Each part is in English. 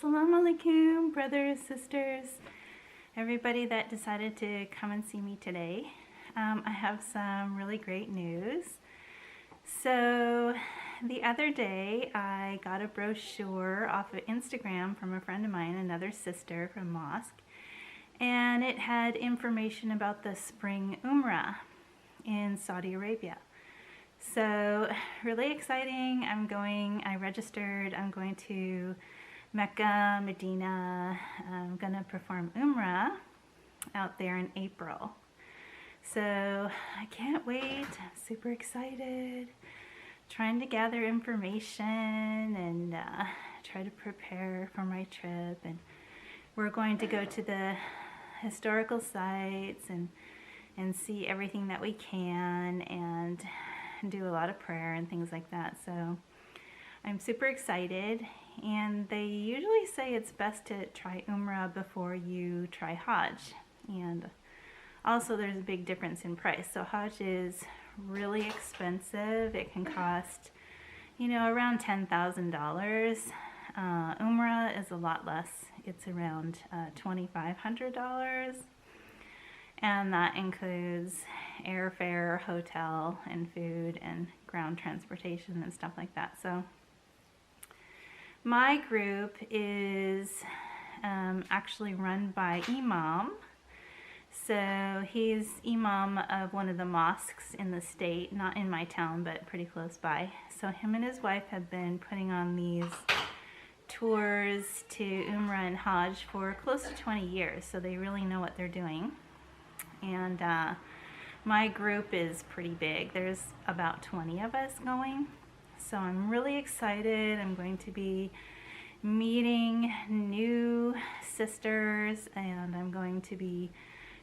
Assalamu alaikum, brothers, sisters, everybody that decided to come and see me today. I have some really great news. So the other day I got a brochure off of Instagram from a friend of mine, another sister from mosque, and it had information about the spring Umrah in Saudi Arabia. So really exciting. I registered, I'm going to Mecca, Medina. I'm going to perform Umrah out there in April. So I can't wait. I'm super excited. Trying to gather information and try to prepare for my trip. And we're going to go to the historical sites and see everything that we can and do a lot of prayer and things like that. So I'm super excited, and they usually say it's best to try Umrah before you try Hajj, and also there's a big difference in price. So Hajj is really expensive. It can cost, around $10,000. Umrah is a lot less. It's around $2,500, and that includes airfare, hotel, and food, and ground transportation and stuff like that. So my group is actually run by Imam. So he's Imam of one of the mosques in the state, not in my town, but pretty close by. So him and his wife have been putting on these tours to Umrah and Hajj for close to 20 years, so they really know what they're doing. And my group is pretty big. There's about 20 of us going. So I'm really excited. I'm going to be meeting new sisters, and I'm going to be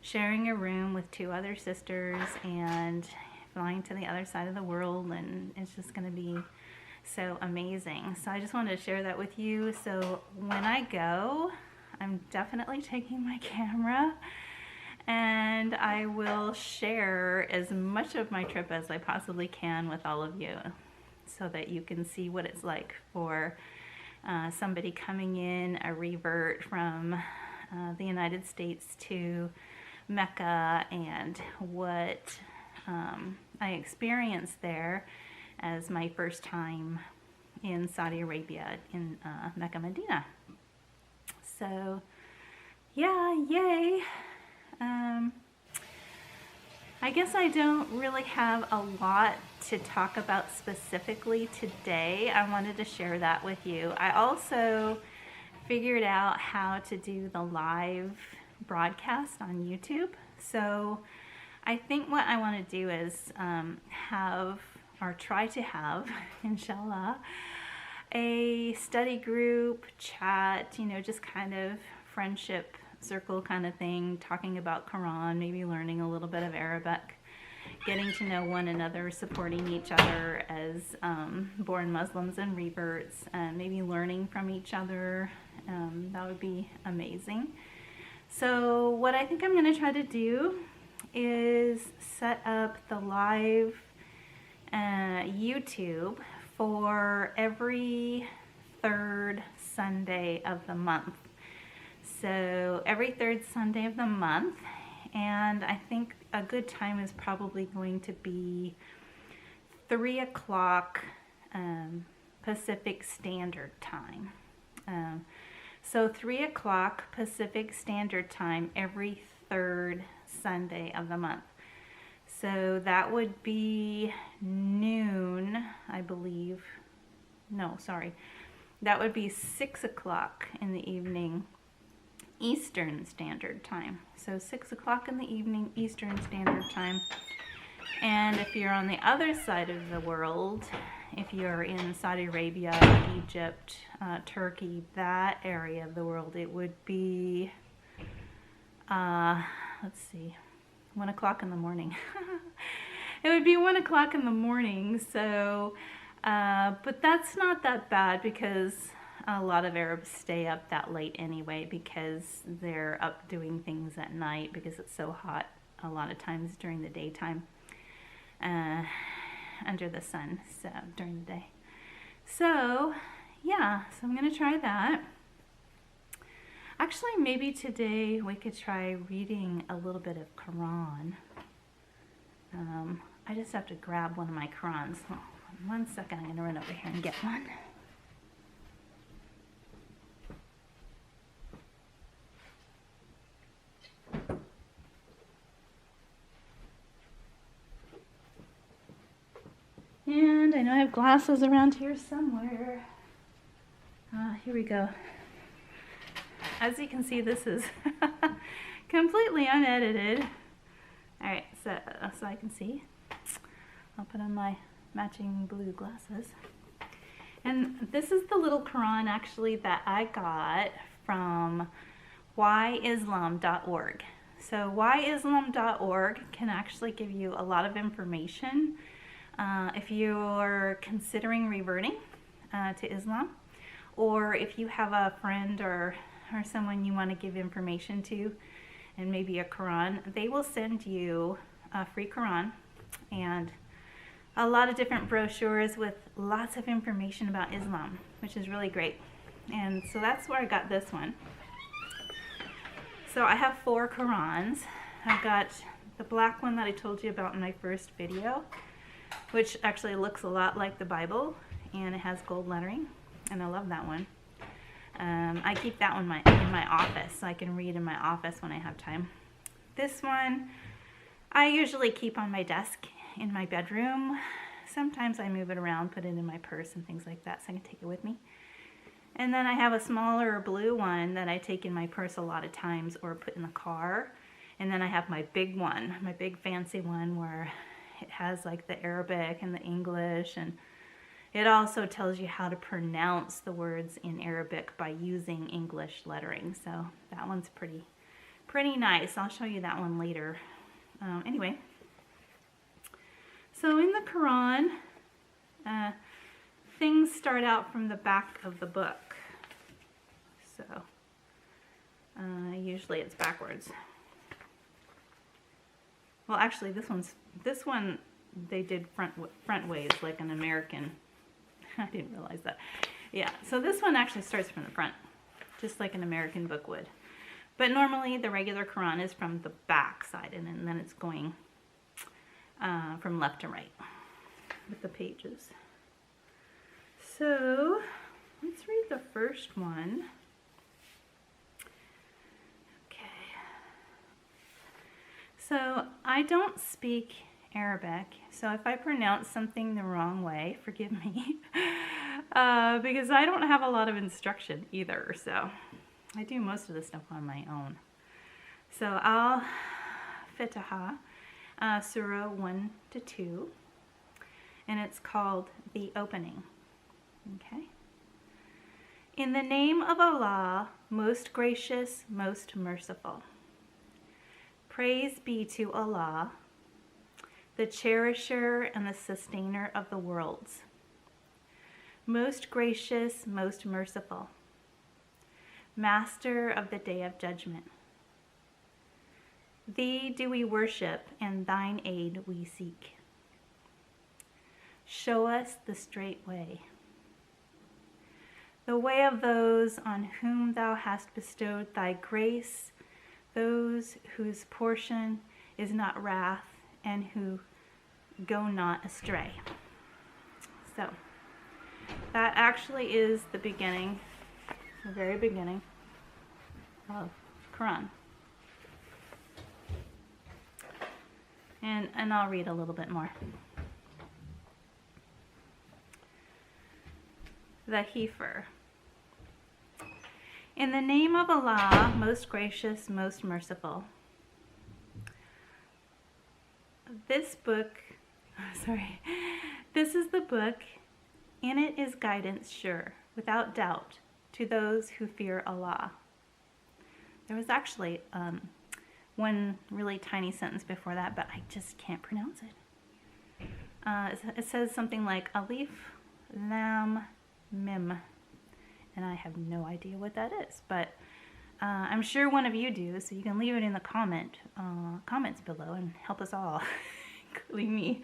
sharing a room with 2 other sisters and flying to the other side of the world, and it's just going to be so amazing. So I just wanted to share that with you. So when I go, I'm definitely taking my camera, and I will share as much of my trip as I possibly can with all of you, so that you can see what it's like for somebody coming in, a revert from the United States to Mecca, and what I experienced there as my first time in Saudi Arabia, in Mecca, Medina. So yeah, yay. I guess I don't really have a lot to talk about specifically today. I wanted to share that with you. I also figured out how to do the live broadcast on YouTube. So I think what I want to do is try to have, inshallah, a study group chat, just kind of friendship circle kind of thing, talking about Quran, maybe learning a little bit of Arabic, getting to know one another, supporting each other as born Muslims and reverts, and maybe learning from each other. That would be amazing. So what I think I'm going to try to do is set up the live YouTube for every third Sunday of the month. So every third Sunday of the month, and I think a good time is probably going to be 3 o'clock Pacific Standard Time. So 3 o'clock Pacific Standard Time every third Sunday of the month. So that would be noon, I believe. No, sorry. That would be 6 o'clock in the evening Eastern Standard Time. So 6 o'clock in the evening Eastern Standard Time. And if you're on the other side of the world, if you're in Saudi Arabia, Egypt, Turkey, that area of the world, it would be, let's see, 1 o'clock in the morning. It would be 1 o'clock in the morning. So, but that's not that bad, because a lot of Arabs stay up that late anyway, because they're up doing things at night because it's so hot a lot of times during the daytime, under the sun, so during the day. So yeah, so I'm gonna try that. Actually, maybe today we could try reading a little bit of Quran. I just have to grab one of my Qurans. Oh, 1 second, I'm going to run over here and get one. And I know I have glasses around here somewhere. Here we go. As you can see, this is completely unedited. Alright, so I can see. I'll put on my matching blue glasses. And this is the little Quran actually that I got from whyislam.org. So whyislam.org can actually give you a lot of information if you're considering reverting to Islam, or if you have a friend or someone you want to give information to and maybe a Quran. They will send you a free Quran and a lot of different brochures with lots of information about Islam, which is really great. And so that's where I got this one. So I have 4 Qurans. I've got the black one that I told you about in my first video, which actually looks a lot like the Bible, and it has gold lettering, and I love that one. I keep that one in my office, so I can read in my office when I have time. This one I usually keep on my desk in my bedroom. Sometimes I move it around, put it in my purse and things like that, so I can take it with me. And then I have a smaller blue one that I take in my purse a lot of times or put in the car. And then I have my big one, my big fancy one, where it has like the Arabic and the English, and it also tells you how to pronounce the words in Arabic by using English lettering. So that one's pretty nice. I'll show you that one later. Anyway, so in the Quran, things start out from the back of the book. So usually it's backwards. Well, actually, this one they did front ways, like an American. I didn't realize that. Yeah, so this one actually starts from the front, just like an American book would. But normally the regular Quran is from the back side, and then it's going from left to right with the pages. So let's read the first one. So I don't speak Arabic, so if I pronounce something the wrong way, forgive me, because I don't have a lot of instruction either, so I do most of the stuff on my own. So Al-Fatiha, Surah 1-2, and it's called The Opening. Okay. In the name of Allah, most gracious, most merciful. Praise be to Allah, the cherisher and the sustainer of the worlds. Most gracious, most merciful. Master of the day of judgment. Thee do we worship, and thine aid we seek. Show us the straight way. The way of those on whom thou hast bestowed thy grace, those whose portion is not wrath and who go not astray. So that actually is the beginning, the very beginning of Quran. And I'll read a little bit more. The Heifer. In the name of Allah, most gracious, most merciful. This is the book. In it is guidance sure, without doubt, to those who fear Allah. There was actually one really tiny sentence before that, but I just can't pronounce it. It says something like Alif, Lam, Mim. And I have no idea what that is, but I'm sure one of you do, so you can leave it in the comments below and help us all, including me.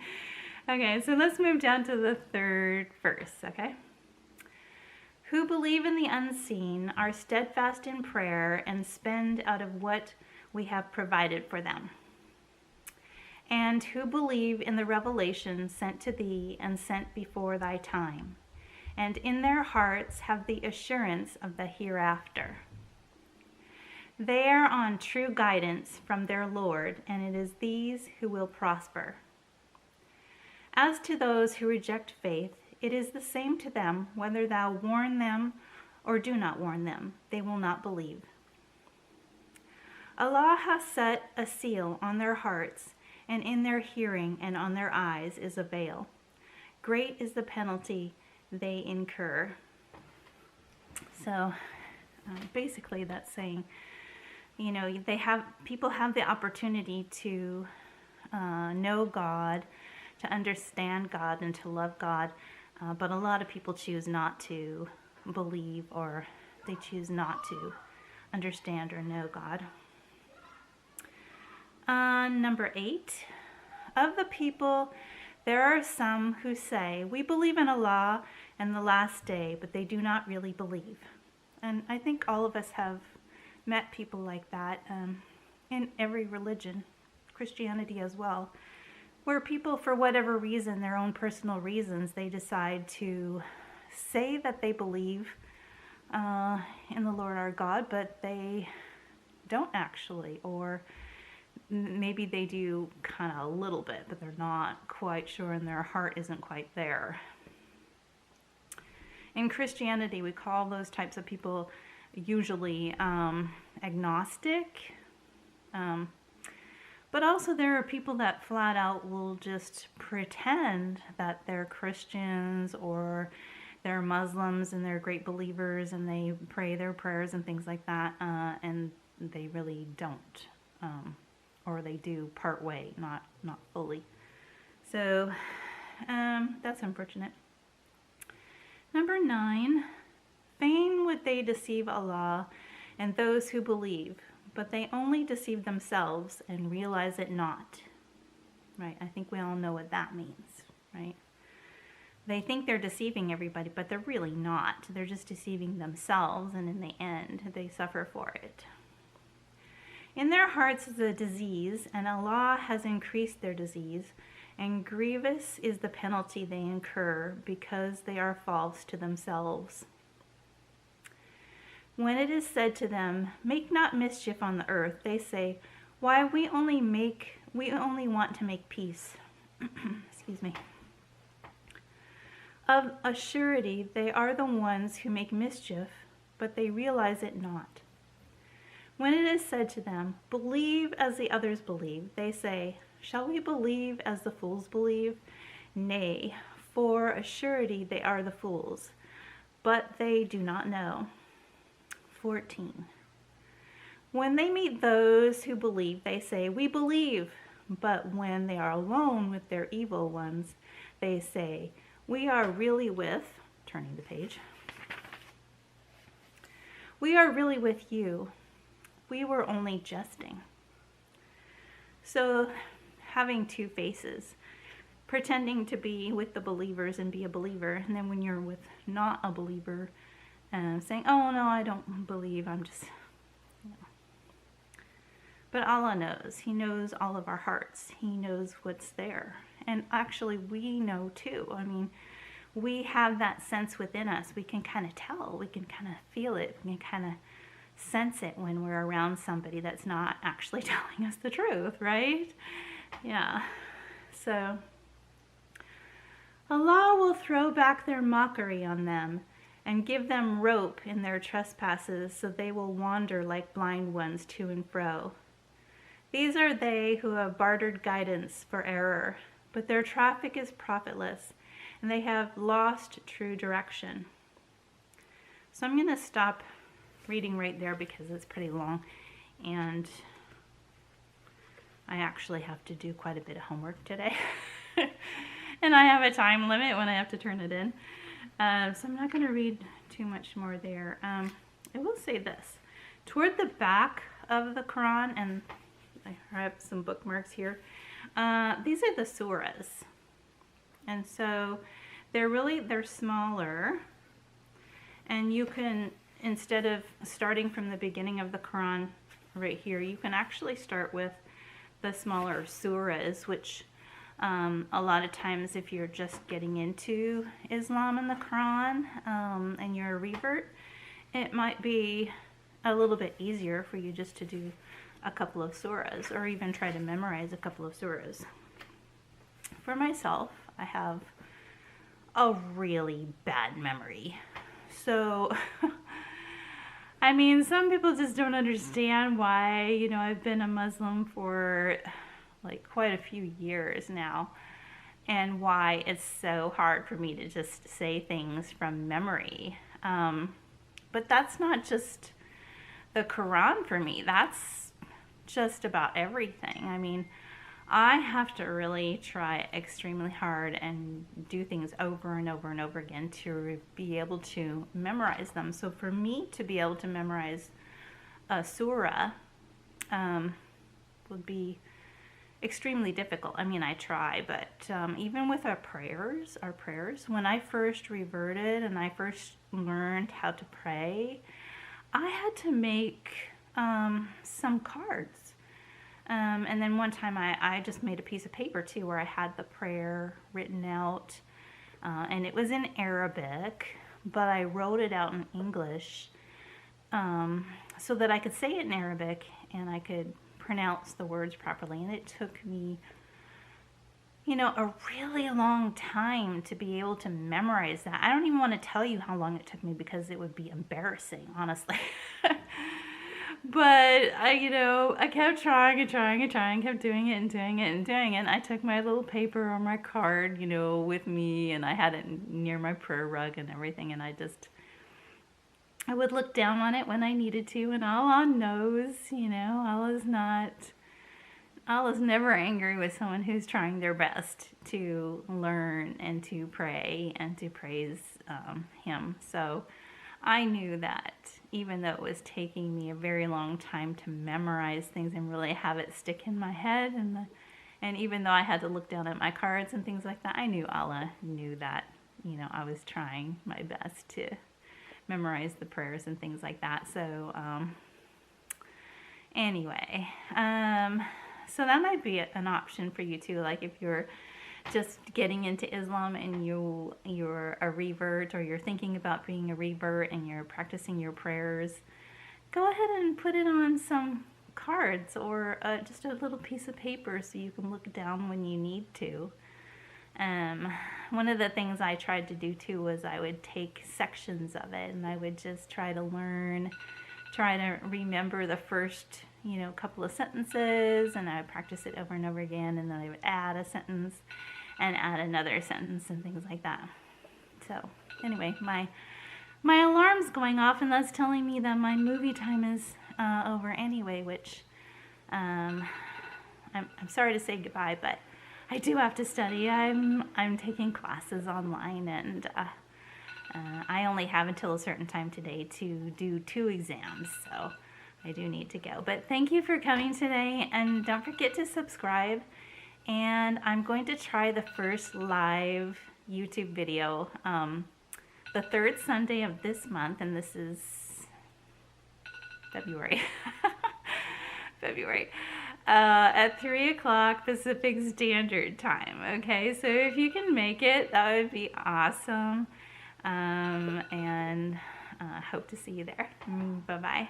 Okay, so let's move down to the third verse, okay? who believe in the unseen, are steadfast in prayer, and spend out of what we have provided for them, and who believe in the revelation sent to thee and sent before thy time, and in their hearts have the assurance of the hereafter. They are on true guidance from their Lord, and it is these who will prosper. As to those who reject faith, it is the same to them whether thou warn them or do not warn them. They will not believe. Allah hath set a seal on their hearts, and in their hearing and on their eyes is a veil. Great is the penalty they incur. So basically that's saying, people have the opportunity to know God, to understand God, and to love God, but a lot of people choose not to believe, or they choose not to understand or know God. Number 8, of the people there are some who say, we believe in Allah and the last day, but they do not really believe. And I think all of us have met people like that in every religion, Christianity as well, where people, for whatever reason, their own personal reasons, they decide to say that they believe in the Lord our God, but they don't actually, or maybe they do kind of a little bit, but they're not quite sure and their heart isn't quite there. In Christianity, we call those types of people usually agnostic. But also there are people that flat out will just pretend that they're Christians or they're Muslims and they're great believers and they pray their prayers and things like that, and they really don't. Or they do part way, not fully. So that's unfortunate. Number 9, fain would they deceive Allah and those who believe, but they only deceive themselves and realize it not. Right? I think we all know what that means, right? They think they're deceiving everybody, but they're really not. They're just deceiving themselves, and in the end, they suffer for it. In their hearts is a disease, and Allah has increased their disease, and grievous is the penalty they incur because they are false to themselves. When it is said to them, make not mischief on the earth, they say, why, we only want to make peace. Excuse me. Of a surety, they are the ones who make mischief, but they realize it not. When it is said to them, believe as the others believe, they say, shall we believe as the fools believe? Nay, for a surety they are the fools, but they do not know. 14. When they meet those who believe, they say, we believe. But when they are alone with their evil ones, they say, we are really with, turning the page, we are really with you. We were only jesting. So having two faces, pretending to be with the believers and be a believer, and then when you're with not a believer, saying, oh no, I don't believe, I'm just, But Allah knows. He knows all of our hearts. He knows what's there. And actually we know too. I mean, we have that sense within us. We can kind of tell, we can kind of feel it, we can kind of sense it when we're around somebody that's not actually telling us the truth, right? Yeah. So Allah will throw back their mockery on them and give them rope in their trespasses, so they will wander like blind ones to and fro. These are they who have bartered guidance for error, but their traffic is profitless, and they have lost true direction. So I'm going to stop reading right there because it's pretty long, and I actually have to do quite a bit of homework today. And I have a time limit when I have to turn it in. So I'm not going to read too much more there. I will say this. Toward the back of the Quran, and I have some bookmarks here, these are the surahs. And so they're smaller. And you can, instead of starting from the beginning of the Quran right here, you can actually start with the smaller surahs, which a lot of times if you're just getting into Islam and the Quran and you're a revert, it might be a little bit easier for you just to do a couple of surahs or even try to memorize a couple of surahs. For myself, I have a really bad memory. So, I mean, some people just don't understand why, you know, I've been a Muslim for like quite a few years now, and why it's so hard for me to just say things from memory. But that's not just the Quran for me. That's just about everything. I mean, I have to really try extremely hard and do things over and over and over again to be able to memorize them. So for me to be able to memorize a surah would be extremely difficult. I mean, I try, but even with our prayers, when I first reverted and I first learned how to pray, I had to make some cards. And then one time I just made a piece of paper too where I had the prayer written out, and it was in Arabic, but I wrote it out in English so that I could say it in Arabic and I could pronounce the words properly. And it took me, you know, a really long time to be able to memorize that. I don't even want to tell you how long it took me because it would be embarrassing, honestly. But I kept trying and trying and trying, kept doing it and doing it and doing it. And I took my little paper or my card, you know, with me, and I had it near my prayer rug and everything. And I would look down on it when I needed to, and Allah knows, you know, Allah's never angry with someone who's trying their best to learn and to pray and to praise Him. So I knew that even though it was taking me a very long time to memorize things and really have it stick in my head, and even though I had to look down at my cards and things like that, I knew Allah knew that, you know, I was trying my best to memorize the prayers and things like that. So anyway, so that might be an option for you too. Like if you're just getting into Islam and you're a revert, or you're thinking about being a revert and you're practicing your prayers, go ahead and put it on some cards or just a little piece of paper so you can look down when you need to. One of the things I tried to do too was I would take sections of it and I would just try to remember the first, you know, couple of sentences, and I would practice it over and over again, and then I would add a sentence and add another sentence and things like that. So anyway, my alarm's going off, and that's telling me that my movie time is over anyway, which I'm sorry to say goodbye, but I do have to study. I'm taking classes online, and I only have until a certain time today to do 2 exams, so I do need to go. But thank you for coming today, and don't forget to subscribe. And I'm going to try the first live YouTube video the 3rd Sunday of this month, and this is February. At 3 o'clock Pacific Standard Time. Okay, so if you can make it, that would be awesome. And hope to see you there. Bye-bye.